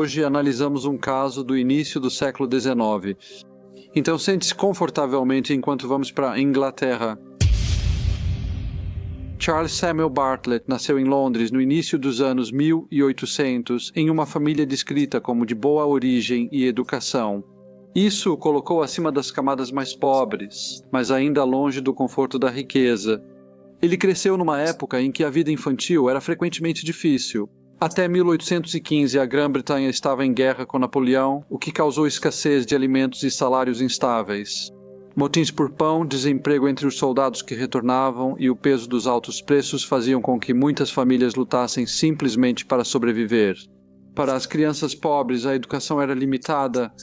Hoje analisamos um caso do início do século XIX. Então sente-se confortavelmente enquanto vamos para a Inglaterra. Charles Samuel Bartlett nasceu em Londres no início dos anos 1800 em uma família descrita como de boa origem e educação. Isso o colocou acima das camadas mais pobres, mas ainda longe do conforto da riqueza. Ele cresceu numa época em que a vida infantil era frequentemente difícil. Até 1815, a Grã-Bretanha estava em guerra com Napoleão, o que causou escassez de alimentos e salários instáveis. Motins por pão, desemprego entre os soldados que retornavam e o peso dos altos preços faziam com que muitas famílias lutassem simplesmente para sobreviver. Para as crianças pobres, a educação era limitada.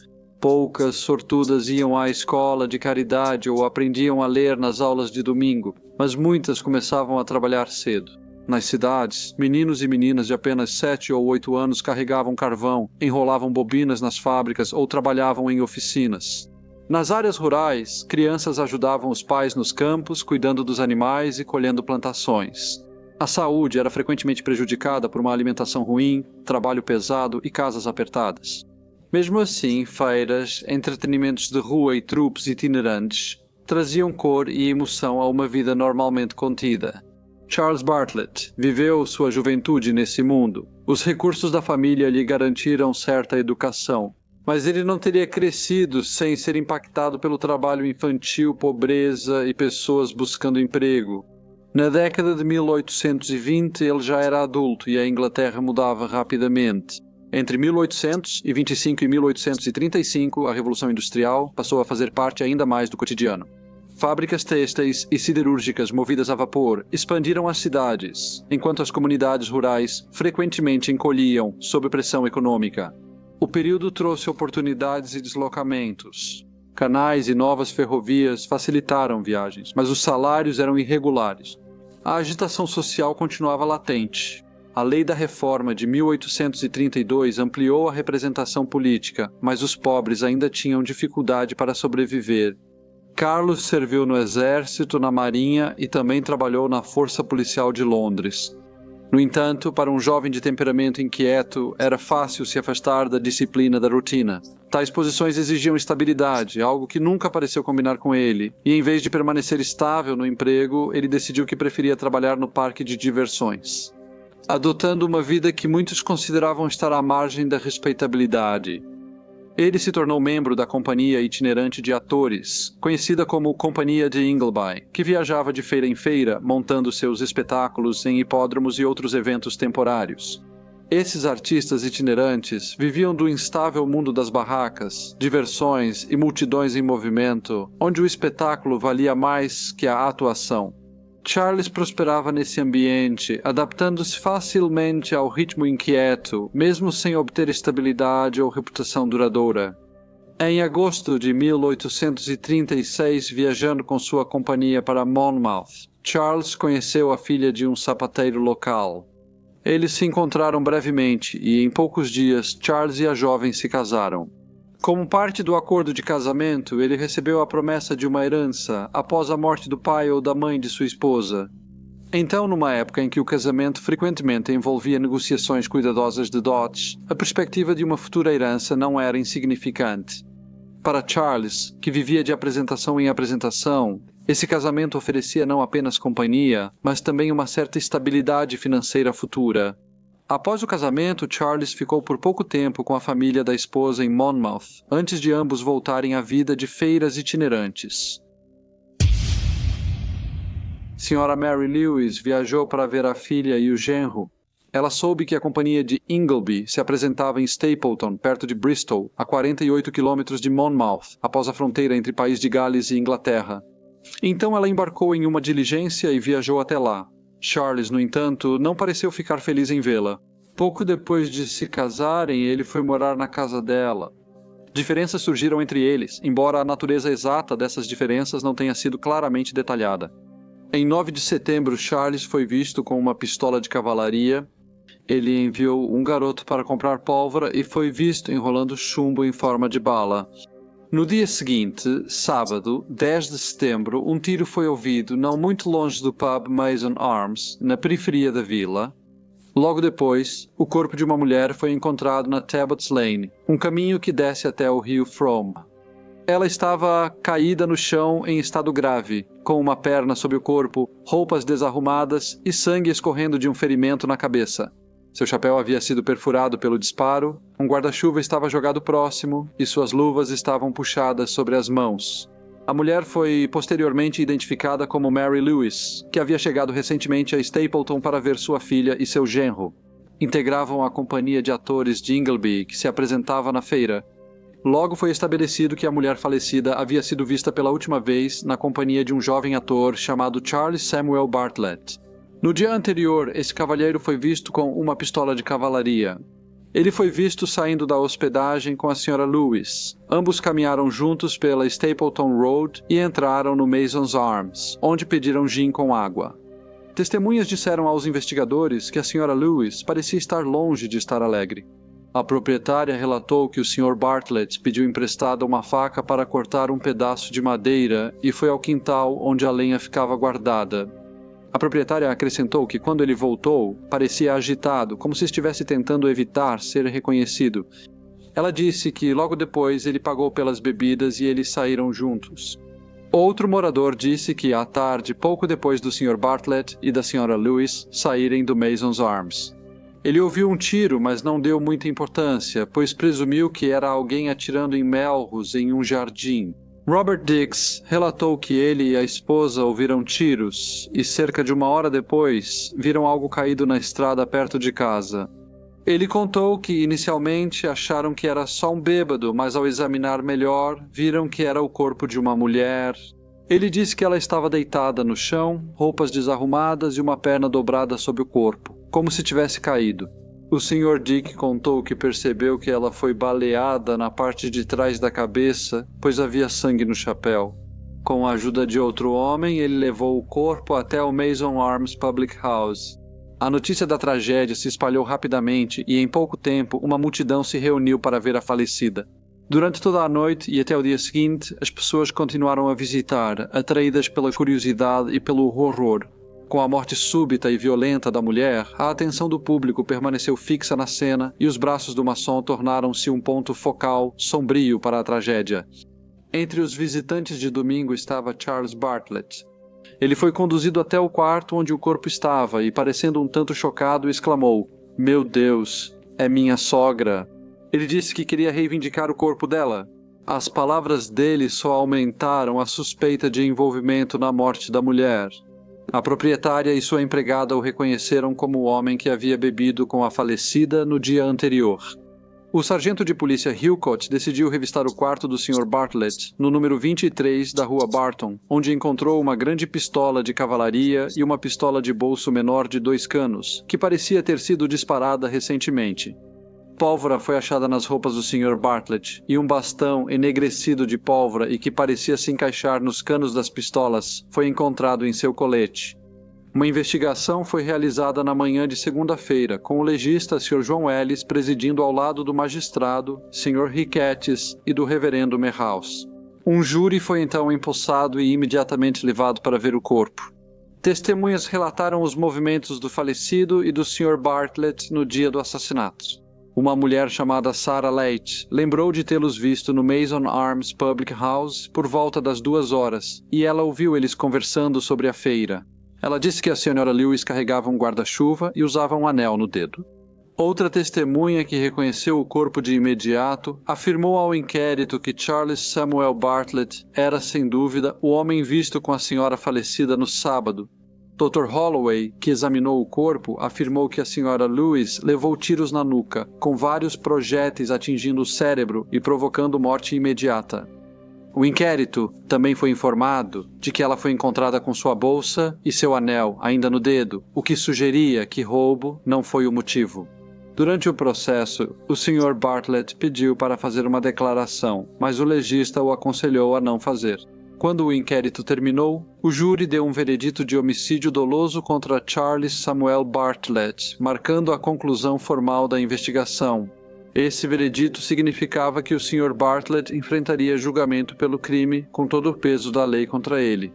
Poucas sortudas iam à escola de caridade ou aprendiam a ler nas aulas de domingo, mas muitas começavam a trabalhar cedo. Nas cidades, meninos e meninas de apenas 7 ou 8 anos carregavam carvão, enrolavam bobinas nas fábricas ou trabalhavam em oficinas. Nas áreas rurais, crianças ajudavam os pais nos campos, cuidando dos animais e colhendo plantações. A saúde era frequentemente prejudicada por uma alimentação ruim, trabalho pesado e casas apertadas. Mesmo assim, feiras, entretenimentos de rua e trupes itinerantes traziam cor e emoção a uma vida normalmente contida. Charles Bartlett viveu sua juventude nesse mundo. Os recursos da família lhe garantiram certa educação, mas ele não teria crescido sem ser impactado pelo trabalho infantil, pobreza e pessoas buscando emprego. Na década de 1820, ele já era adulto e a Inglaterra mudava rapidamente. Entre 1825 e 1835, a Revolução Industrial passou a fazer parte ainda mais do cotidiano. Fábricas têxteis e siderúrgicas movidas a vapor expandiram as cidades, enquanto as comunidades rurais frequentemente encolhiam sob pressão econômica. O período trouxe oportunidades e deslocamentos. Canais e novas ferrovias facilitaram viagens, mas os salários eram irregulares. A agitação social continuava latente. A Lei da Reforma de 1832 ampliou a representação política, mas os pobres ainda tinham dificuldade para sobreviver. Carlos serviu no exército, na marinha e também trabalhou na Força Policial de Londres. No entanto, para um jovem de temperamento inquieto, era fácil se afastar da disciplina da rotina. Tais posições exigiam estabilidade, algo que nunca pareceu combinar com ele, e em vez de permanecer estável no emprego, ele decidiu que preferia trabalhar no parque de diversões, adotando uma vida que muitos consideravam estar à margem da respeitabilidade. Ele se tornou membro da companhia itinerante de atores, conhecida como Companhia de Ingleby, que viajava de feira em feira, montando seus espetáculos em hipódromos e outros eventos temporários. Esses artistas itinerantes viviam do instável mundo das barracas, diversões e multidões em movimento, onde o espetáculo valia mais que a atuação. Charles prosperava nesse ambiente, adaptando-se facilmente ao ritmo inquieto, mesmo sem obter estabilidade ou reputação duradoura. Em agosto de 1836, viajando com sua companhia para Monmouth, Charles conheceu a filha de um sapateiro local. Eles se encontraram brevemente e, em poucos dias, Charles e a jovem se casaram. Como parte do acordo de casamento, ele recebeu a promessa de uma herança após a morte do pai ou da mãe de sua esposa. Então, numa época em que o casamento frequentemente envolvia negociações cuidadosas de dotes, a perspectiva de uma futura herança não era insignificante. Para Charles, que vivia de apresentação em apresentação, esse casamento oferecia não apenas companhia, mas também uma certa estabilidade financeira futura. Após o casamento, Charles ficou por pouco tempo com a família da esposa em Monmouth, antes de ambos voltarem à vida de feiras itinerantes. Sra. Mary Lewis viajou para ver a filha e o genro. Ela soube que a companhia de Ingleby se apresentava em Stapleton, perto de Bristol, a 48 quilômetros de Monmouth, após a fronteira entre País de Gales e Inglaterra. Então ela embarcou em uma diligência e viajou até lá. Charles, no entanto, não pareceu ficar feliz em vê-la. Pouco depois de se casarem, ele foi morar na casa dela. Diferenças surgiram entre eles, embora a natureza exata dessas diferenças não tenha sido claramente detalhada. Em 9 de setembro, Charles foi visto com uma pistola de cavalaria. Ele enviou um garoto para comprar pólvora e foi visto enrolando chumbo em forma de bala. No dia seguinte, sábado, 10 de setembro, um tiro foi ouvido não muito longe do pub Mason Arms, na periferia da vila. Logo depois, o corpo de uma mulher foi encontrado na Talbot's Lane, um caminho que desce até o rio Frome. Ela estava caída no chão em estado grave, com uma perna sob o corpo, roupas desarrumadas e sangue escorrendo de um ferimento na cabeça. Seu chapéu havia sido perfurado pelo disparo, um guarda-chuva estava jogado próximo e suas luvas estavam puxadas sobre as mãos. A mulher foi posteriormente identificada como Mary Lewis, que havia chegado recentemente a Stapleton para ver sua filha e seu genro. Integravam a companhia de atores de Ingleby, que se apresentava na feira. Logo foi estabelecido que a mulher falecida havia sido vista pela última vez na companhia de um jovem ator chamado Charles Samuel Bartlett. No dia anterior, esse cavalheiro foi visto com uma pistola de cavalaria. Ele foi visto saindo da hospedagem com a Sra. Lewis. Ambos caminharam juntos pela Stapleton Road e entraram no Mason's Arms, onde pediram gin com água. Testemunhas disseram aos investigadores que a Sra. Lewis parecia estar longe de estar alegre. A proprietária relatou que o Sr. Bartlett pediu emprestada uma faca para cortar um pedaço de madeira e foi ao quintal onde a lenha ficava guardada. A proprietária acrescentou que quando ele voltou, parecia agitado, como se estivesse tentando evitar ser reconhecido. Ela disse que logo depois ele pagou pelas bebidas e eles saíram juntos. Outro morador disse que à tarde, pouco depois do Sr. Bartlett e da Sra. Lewis saírem do Mason's Arms. Ele ouviu um tiro, mas não deu muita importância, pois presumiu que era alguém atirando em Melrose em um jardim. Robert Dix relatou que ele e a esposa ouviram tiros e, cerca de 1 hora depois, viram algo caído na estrada perto de casa. Ele contou que inicialmente acharam que era só um bêbado, mas ao examinar melhor, viram que era o corpo de uma mulher. Ele disse que ela estava deitada no chão, roupas desarrumadas e uma perna dobrada sob o corpo, como se tivesse caído. O Sr. Dick contou que percebeu que ela foi baleada na parte de trás da cabeça, pois havia sangue no chapéu. Com a ajuda de outro homem, ele levou o corpo até o Mason Arms Public House. A notícia da tragédia se espalhou rapidamente e, em pouco tempo, uma multidão se reuniu para ver a falecida. Durante toda a noite e até o dia seguinte, as pessoas continuaram a visitar, atraídas pela curiosidade e pelo horror. Com a morte súbita e violenta da mulher, a atenção do público permaneceu fixa na cena e os braços do maçom tornaram-se um ponto focal, sombrio para a tragédia. Entre os visitantes de domingo estava Charles Bartlett. Ele foi conduzido até o quarto onde o corpo estava e, parecendo um tanto chocado, exclamou: "Meu Deus, é minha sogra!" Ele disse que queria reivindicar o corpo dela. As palavras dele só aumentaram a suspeita de envolvimento na morte da mulher. A proprietária e sua empregada o reconheceram como o homem que havia bebido com a falecida no dia anterior. O sargento de polícia Hillcott decidiu revistar o quarto do Sr. Bartlett, no número 23 da rua Barton, onde encontrou uma grande pistola de cavalaria e uma pistola de bolso menor de 2 canos, que parecia ter sido disparada recentemente. Pólvora foi achada nas roupas do Sr. Bartlett e um bastão enegrecido de pólvora e que parecia se encaixar nos canos das pistolas foi encontrado em seu colete. Uma investigação foi realizada na manhã de segunda-feira, com o legista Sr. João Ellis presidindo ao lado do magistrado, Sr. Riquetes e do reverendo Merhouse. Um júri foi então empossado e imediatamente levado para ver o corpo. Testemunhas relataram os movimentos do falecido e do Sr. Bartlett no dia do assassinato. Uma mulher chamada Sarah Leite lembrou de tê-los visto no Mason Arms Public House por volta das 2 horas, e ela ouviu eles conversando sobre a feira. Ela disse que a Sra. Lewis carregava um guarda-chuva e usava um anel no dedo. Outra testemunha que reconheceu o corpo de imediato afirmou ao inquérito que Charles Samuel Bartlett era, sem dúvida, o homem visto com a senhora falecida no sábado. Dr. Holloway, que examinou o corpo, afirmou que a Sra. Lewis levou tiros na nuca, com vários projéteis atingindo o cérebro e provocando morte imediata. O inquérito também foi informado de que ela foi encontrada com sua bolsa e seu anel ainda no dedo, o que sugeria que roubo não foi o motivo. Durante o processo, o Sr. Bartlett pediu para fazer uma declaração, mas o legista o aconselhou a não fazer. Quando o inquérito terminou, o júri deu um veredito de homicídio doloso contra Charles Samuel Bartlett, marcando a conclusão formal da investigação. Esse veredito significava que o Sr. Bartlett enfrentaria julgamento pelo crime com todo o peso da lei contra ele.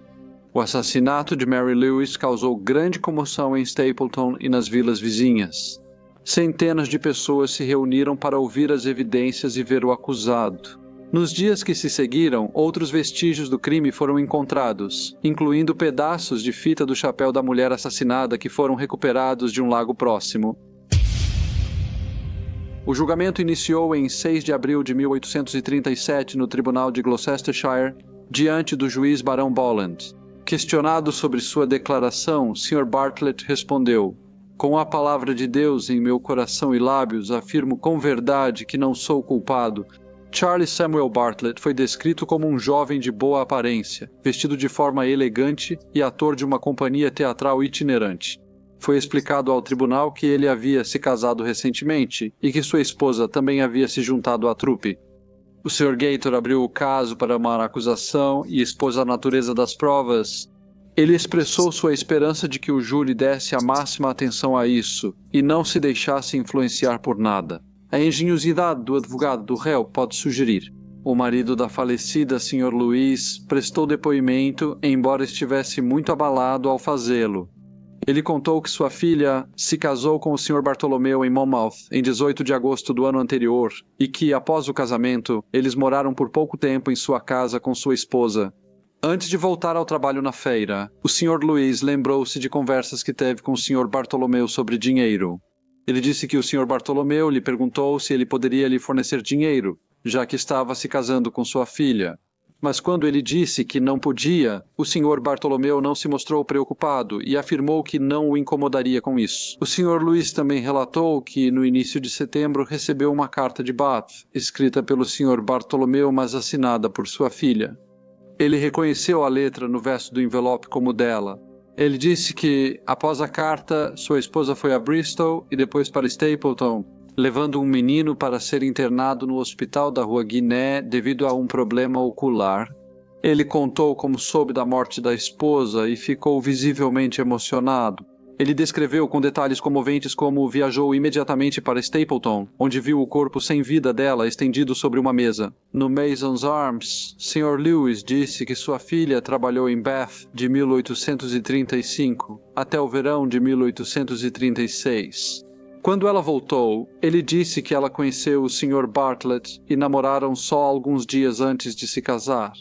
O assassinato de Mary Lewis causou grande comoção em Stapleton e nas vilas vizinhas. Centenas de pessoas se reuniram para ouvir as evidências e ver o acusado. Nos dias que se seguiram, outros vestígios do crime foram encontrados, incluindo pedaços de fita do chapéu da mulher assassinada que foram recuperados de um lago próximo. O julgamento iniciou em 6 de abril de 1837 no Tribunal de Gloucestershire, diante do juiz Barão Bolland. Questionado sobre sua declaração, Sr. Bartlett respondeu: "Com a palavra de Deus em meu coração e lábios, afirmo com verdade que não sou culpado. Charles Samuel Bartlett foi descrito como um jovem de boa aparência, vestido de forma elegante e ator de uma companhia teatral itinerante. Foi explicado ao tribunal que ele havia se casado recentemente e que sua esposa também havia se juntado à trupe. O Sr. Gator abriu o caso para uma acusação e expôs a natureza das provas. Ele expressou sua esperança de que o júri desse a máxima atenção a isso e não se deixasse influenciar por nada. A engenhosidade do advogado do réu pode sugerir. O marido da falecida, Sr. Louis, prestou depoimento, embora estivesse muito abalado ao fazê-lo. Ele contou que sua filha se casou com o Sr. Bartolomeu em Monmouth em 18 de agosto do ano anterior e que, após o casamento, eles moraram por pouco tempo em sua casa com sua esposa. Antes de voltar ao trabalho na feira, o Sr. Louis lembrou-se de conversas que teve com o Sr. Bartolomeu sobre dinheiro. Ele disse que o Sr. Bartolomeu lhe perguntou se ele poderia lhe fornecer dinheiro, já que estava se casando com sua filha. Mas quando ele disse que não podia, o Sr. Bartolomeu não se mostrou preocupado e afirmou que não o incomodaria com isso. O Sr. Louis também relatou que, no início de setembro, recebeu uma carta de Bath, escrita pelo Sr. Bartolomeu, mas assinada por sua filha. Ele reconheceu a letra no verso do envelope como dela. Ele disse que, após a carta, sua esposa foi a Bristol e depois para Stapleton, levando um menino para ser internado no hospital da Rua Guiné devido a um problema ocular. Ele contou como soube da morte da esposa e ficou visivelmente emocionado. Ele descreveu com detalhes comoventes como viajou imediatamente para Stapleton, onde viu o corpo sem vida dela estendido sobre uma mesa. No Mason's Arms, Sr. Lewis disse que sua filha trabalhou em Bath de 1835 até o verão de 1836. Quando ela voltou, ele disse que ela conheceu o Sr. Bartlett e namoraram só alguns dias antes de se casar.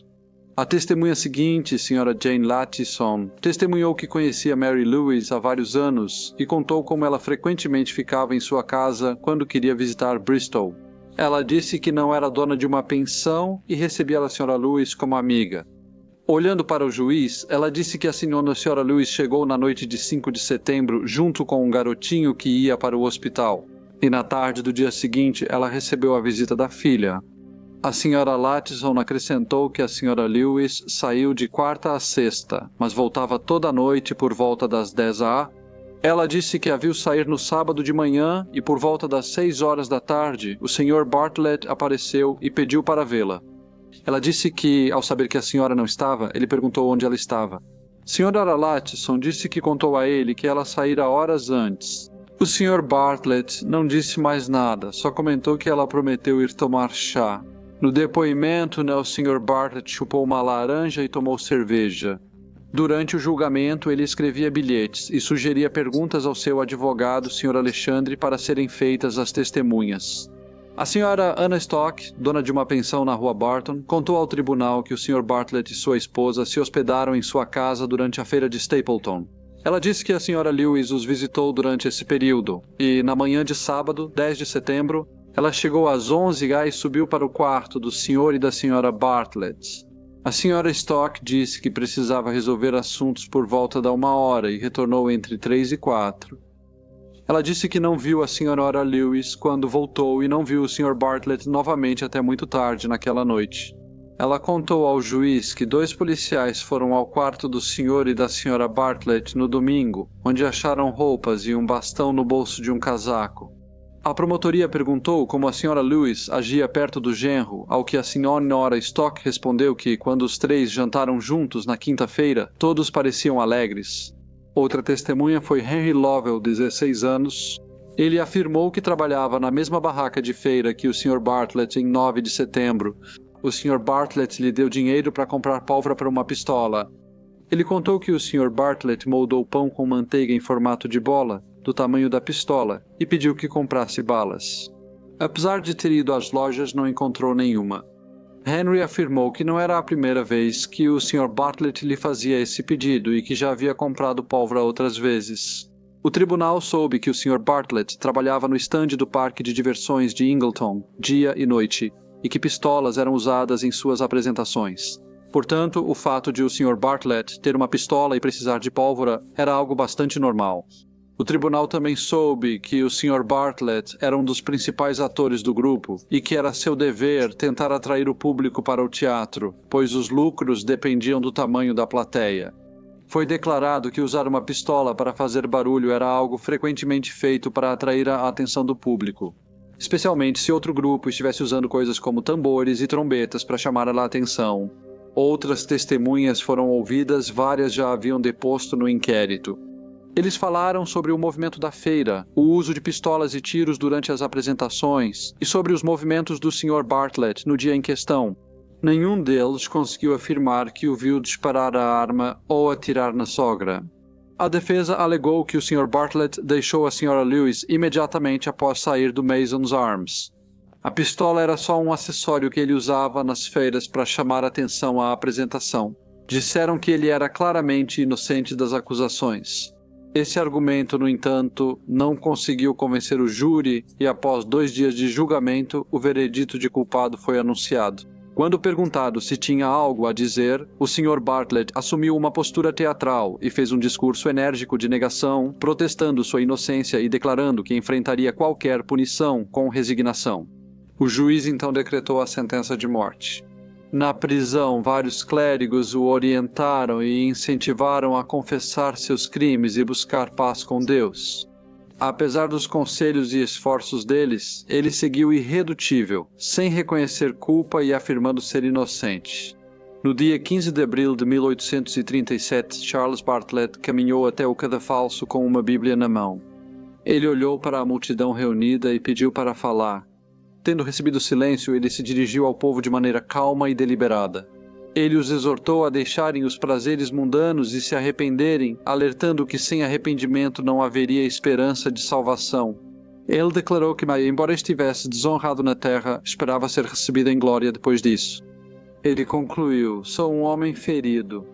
A testemunha seguinte, Sra. Jane Latison, testemunhou que conhecia Mary Lewis há vários anos e contou como ela frequentemente ficava em sua casa quando queria visitar Bristol. Ela disse que não era dona de uma pensão e recebia a Sra. Lewis como amiga. Olhando para o juiz, ela disse que a Sra. Lewis chegou na noite de 5 de setembro junto com um garotinho que ia para o hospital. E na tarde do dia seguinte, ela recebeu a visita da filha. A Sra. Latison acrescentou que a Sra. Lewis saiu de quarta a sexta, mas voltava toda noite por volta das 10 a. Ela disse que a viu sair no sábado de manhã e por volta das 6 horas da tarde, o Sr. Bartlett apareceu e pediu para vê-la. Ela disse que, ao saber que a senhora não estava, ele perguntou onde ela estava. Sra. Latison disse que contou a ele que ela saíra horas antes. O Sr. Bartlett não disse mais nada, só comentou que ela prometeu ir tomar chá. No depoimento, o Sr. Bartlett chupou uma laranja e tomou cerveja. Durante o julgamento, ele escrevia bilhetes e sugeria perguntas ao seu advogado, Sr. Alexandre, para serem feitas às testemunhas. A Sra. Anna Stock, dona de uma pensão na Rua Barton, contou ao tribunal que o Sr. Bartlett e sua esposa se hospedaram em sua casa durante a feira de Stapleton. Ela disse que a Sra. Lewis os visitou durante esse período e, na manhã de sábado, 10 de setembro, ela chegou às 11 e subiu para o quarto do Sr. e da Sra. Bartlett. A Sra. Stock disse que precisava resolver assuntos por volta da 1 e retornou entre 3 e 4. Ela disse que não viu a Sra. Lewis quando voltou e não viu o Sr. Bartlett novamente até muito tarde naquela noite. Ela contou ao juiz que 2 policiais foram ao quarto do Sr. e da Sra. Bartlett no domingo, onde acharam roupas e um bastão no bolso de um casaco. A promotoria perguntou como a Sra. Lewis agia perto do genro, ao que a Sra. Stock respondeu que, quando os 3 jantaram juntos na quinta-feira, todos pareciam alegres. Outra testemunha foi Henry Lovell, 16 anos. Ele afirmou que trabalhava na mesma barraca de feira que o Sr. Bartlett em 9 de setembro. O Sr. Bartlett lhe deu dinheiro para comprar pólvora para uma pistola. Ele contou que o Sr. Bartlett moldou pão com manteiga em formato de bola, do tamanho da pistola, e pediu que comprasse balas. Apesar de ter ido às lojas, não encontrou nenhuma. Henry afirmou que não era a primeira vez que o Sr. Bartlett lhe fazia esse pedido e que já havia comprado pólvora outras vezes. O tribunal soube que o Sr. Bartlett trabalhava no estande do parque de diversões de Ingleton, dia e noite, e que pistolas eram usadas em suas apresentações. Portanto, o fato de o Sr. Bartlett ter uma pistola e precisar de pólvora era algo bastante normal. O tribunal também soube que o Sr. Bartlett era um dos principais atores do grupo e que era seu dever tentar atrair o público para o teatro, pois os lucros dependiam do tamanho da plateia. Foi declarado que usar uma pistola para fazer barulho era algo frequentemente feito para atrair a atenção do público, especialmente se outro grupo estivesse usando coisas como tambores e trombetas para chamar a atenção. Outras testemunhas foram ouvidas, várias já haviam deposto no inquérito. Eles falaram sobre o movimento da feira, o uso de pistolas e tiros durante as apresentações e sobre os movimentos do Sr. Bartlett no dia em questão. Nenhum deles conseguiu afirmar que o viu disparar a arma ou atirar na sogra. A defesa alegou que o Sr. Bartlett deixou a Sra. Lewis imediatamente após sair do Mason's Arms. A pistola era só um acessório que ele usava nas feiras para chamar atenção à apresentação. Disseram que ele era claramente inocente das acusações. Esse argumento, no entanto, não conseguiu convencer o júri e após 2 dias de julgamento, o veredito de culpado foi anunciado. Quando perguntado se tinha algo a dizer, o Sr. Bartlett assumiu uma postura teatral e fez um discurso enérgico de negação, protestando sua inocência e declarando que enfrentaria qualquer punição com resignação. O juiz então decretou a sentença de morte. Na prisão, vários clérigos o orientaram e incentivaram a confessar seus crimes e buscar paz com Deus. Apesar dos conselhos e esforços deles, ele seguiu irredutível, sem reconhecer culpa e afirmando ser inocente. No dia 15 de abril de 1837, Charles Bartlett caminhou até o cadafalso com uma Bíblia na mão. Ele olhou para a multidão reunida e pediu para falar. Tendo recebido silêncio, ele se dirigiu ao povo de maneira calma e deliberada. Ele os exortou a deixarem os prazeres mundanos e se arrependerem, alertando que sem arrependimento não haveria esperança de salvação. Ele declarou que, embora estivesse desonrado na terra, esperava ser recebido em glória depois disso. Ele concluiu: sou um homem ferido.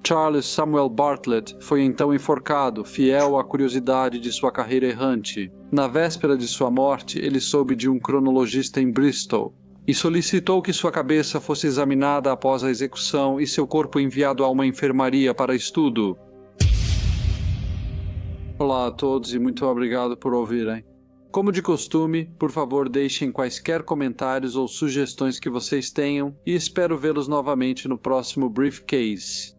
Charles Samuel Bartlett foi então enforcado, fiel à curiosidade de sua carreira errante. Na véspera de sua morte, ele soube de um cronologista em Bristol e solicitou que sua cabeça fosse examinada após a execução e seu corpo enviado a uma enfermaria para estudo. Olá a todos e muito obrigado por ouvirem. Como de costume, por favor deixem quaisquer comentários ou sugestões que vocês tenham e espero vê-los novamente no próximo Briefcase.